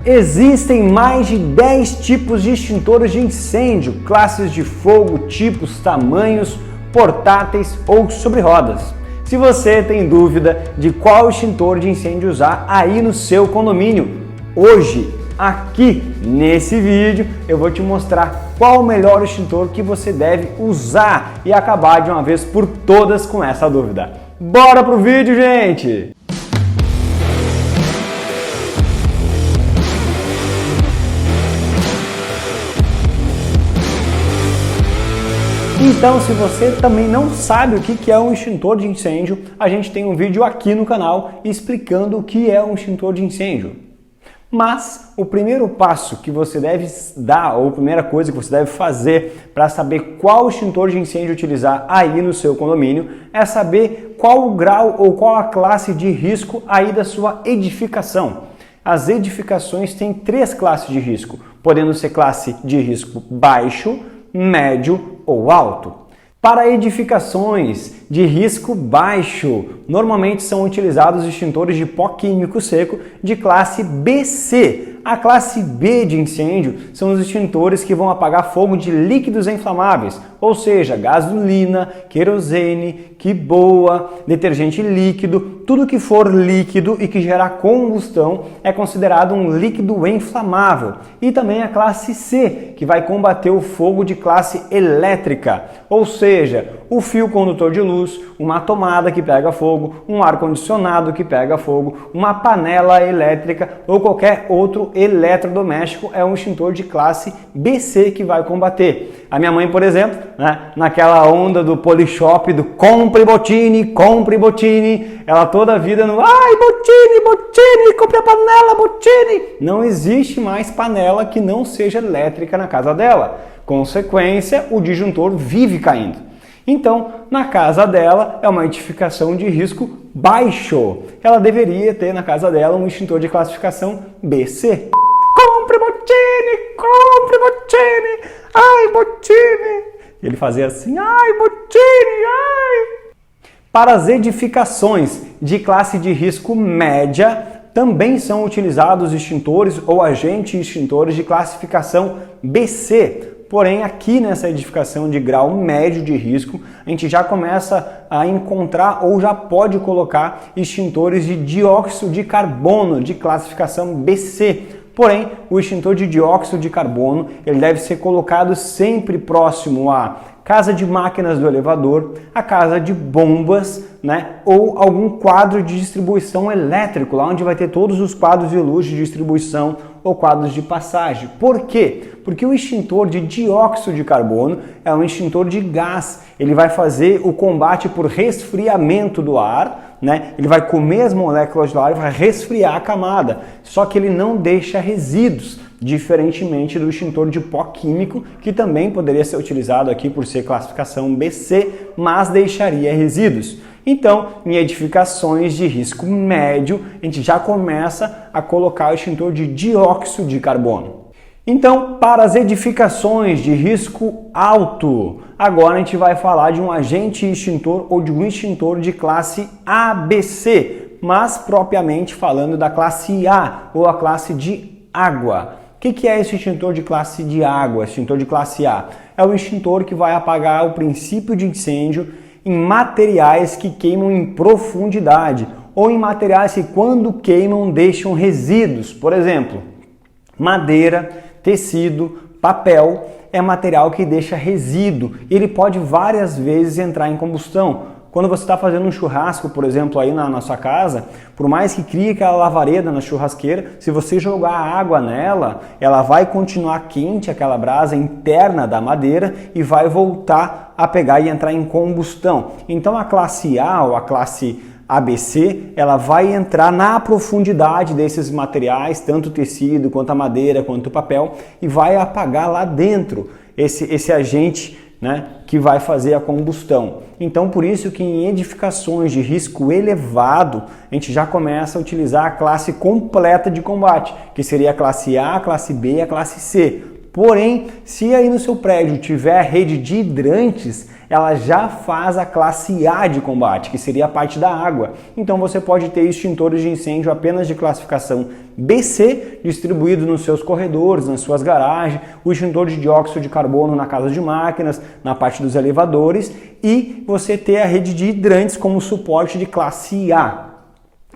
Existem mais de 10 tipos de extintores de incêndio, classes de fogo, tipos, tamanhos, portáteis ou sobre rodas. Se você tem dúvida de qual extintor de incêndio usar aí no seu condomínio, hoje, aqui nesse vídeo, eu vou te mostrar qual o melhor extintor que você deve usar e acabar de uma vez por todas com essa dúvida. Bora pro vídeo, gente! Então, se você também não sabe o que é um extintor de incêndio, a gente tem um vídeo aqui no canal explicando o que é um extintor de incêndio. Mas o primeiro passo que você deve dar, ou a primeira coisa que você deve fazer para saber qual extintor de incêndio utilizar aí no seu condomínio, é saber qual o grau ou qual a classe de risco aí da sua edificação. As edificações têm 3 classes de risco, podendo ser classe de risco baixo, médio ou alto. Para edificações de risco baixo, normalmente são utilizados extintores de pó químico seco de classe BC. A classe B de incêndio são os extintores que vão apagar fogo de líquidos inflamáveis, ou seja, gasolina, querosene, quiboa, detergente líquido, tudo que for líquido e que gerar combustão é considerado um líquido inflamável. E também a classe C, que vai combater o fogo de classe elétrica, ou seja, o fio condutor de luz, uma tomada que pega fogo, um ar-condicionado que pega fogo, uma panela elétrica ou qualquer outro eletrodoméstico é um extintor de classe BC que vai combater. A minha mãe, por exemplo, naquela onda do Polishop, do compre Bottini, ela toda a vida no ai Bottini, compre a panela Bottini. Não existe mais panela que não seja elétrica na casa dela. Consequência, o disjuntor vive caindo. Então, na casa dela é uma edificação de risco baixo. Ela deveria ter na casa dela um extintor de classificação BC. Compre Bottini, ai Bottini. Ele fazia assim, ai Bottini, ai. Para as edificações de classe de risco média, também são utilizados extintores ou agentes extintores de classificação BC. Porém, aqui nessa edificação de grau médio de risco, a gente já começa a encontrar ou já pode colocar extintores de dióxido de carbono de classificação BC. Porém, o extintor de dióxido de carbono ele deve ser colocado sempre próximo à casa de máquinas do elevador, a casa de bombas, ou algum quadro de distribuição elétrico, lá onde vai ter todos os quadros de luz de distribuição ou quadros de passagem. Por quê? Porque o extintor de dióxido de carbono é um extintor de gás. Ele vai fazer o combate por resfriamento do ar, Ele vai comer as moléculas do ar e vai resfriar a camada. Só que ele não deixa resíduos, diferentemente do extintor de pó químico, que também poderia ser utilizado aqui por ser classificação BC, mas deixaria resíduos. Então, em edificações de risco médio, a gente já começa a colocar o extintor de dióxido de carbono. Então, para as edificações de risco alto, agora a gente vai falar de um agente extintor ou de um extintor de classe ABC, mas propriamente falando da classe A ou a classe de água. O que é esse extintor de classe de água, extintor de classe A? É o extintor que vai apagar o princípio de incêndio em materiais que queimam em profundidade ou em materiais que quando queimam deixam resíduos. Por exemplo, madeira, tecido, papel é material que deixa resíduo. Ele pode várias vezes entrar em combustão. Quando você está fazendo um churrasco, por exemplo, aí na sua casa, por mais que crie aquela lavareda na churrasqueira, se você jogar água nela, ela vai continuar quente, aquela brasa interna da madeira, e vai voltar a pegar e entrar em combustão. Então a classe A ou a classe ABC, ela vai entrar na profundidade desses materiais, tanto o tecido, quanto a madeira, quanto o papel, e vai apagar lá dentro esse agente que vai fazer a combustão. Então, por isso que em edificações de risco elevado, a gente já começa a utilizar a classe completa de combate, que seria a classe A, a classe B e a classe C. Porém, se aí no seu prédio tiver a rede de hidrantes, ela já faz a classe A de combate, que seria a parte da água. Então você pode ter extintores de incêndio apenas de classificação BC, distribuídos nos seus corredores, nas suas garagens, o extintor de dióxido de carbono na casa de máquinas, na parte dos elevadores, e você ter a rede de hidrantes como suporte de classe A.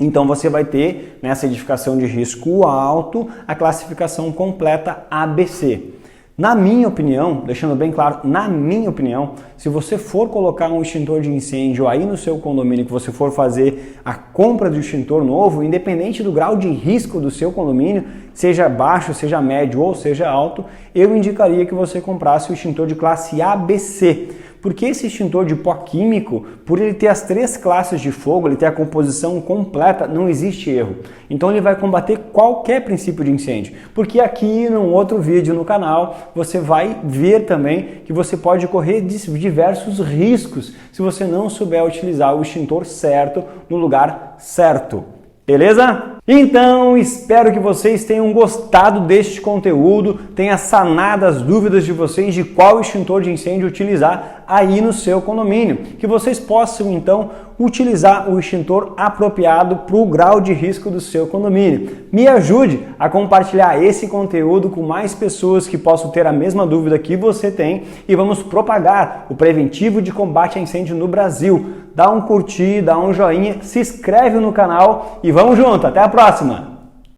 Então você vai ter nessa edificação de risco alto a classificação completa ABC. Na minha opinião, deixando bem claro, na minha opinião, se você for colocar um extintor de incêndio aí no seu condomínio, que você for fazer a compra de extintor novo, independente do grau de risco do seu condomínio, seja baixo, seja médio ou seja alto, eu indicaria que você comprasse o extintor de classe ABC. Porque esse extintor de pó químico, por ele ter as 3 classes de fogo, ele ter a composição completa, não existe erro. Então ele vai combater qualquer princípio de incêndio. Porque aqui, num outro vídeo no canal, você vai ver também que você pode correr diversos riscos se você não souber utilizar o extintor certo no lugar certo. Beleza? Então, espero que vocês tenham gostado deste conteúdo, tenha sanado as dúvidas de vocês de qual extintor de incêndio utilizar aí no seu condomínio, que vocês possam então utilizar o extintor apropriado para o grau de risco do seu condomínio. Me ajude a compartilhar esse conteúdo com mais pessoas que possam ter a mesma dúvida que você tem e vamos propagar o preventivo de combate a incêndio no Brasil. Dá um curtir, dá um joinha, se inscreve no canal e vamos junto. Até a próxima!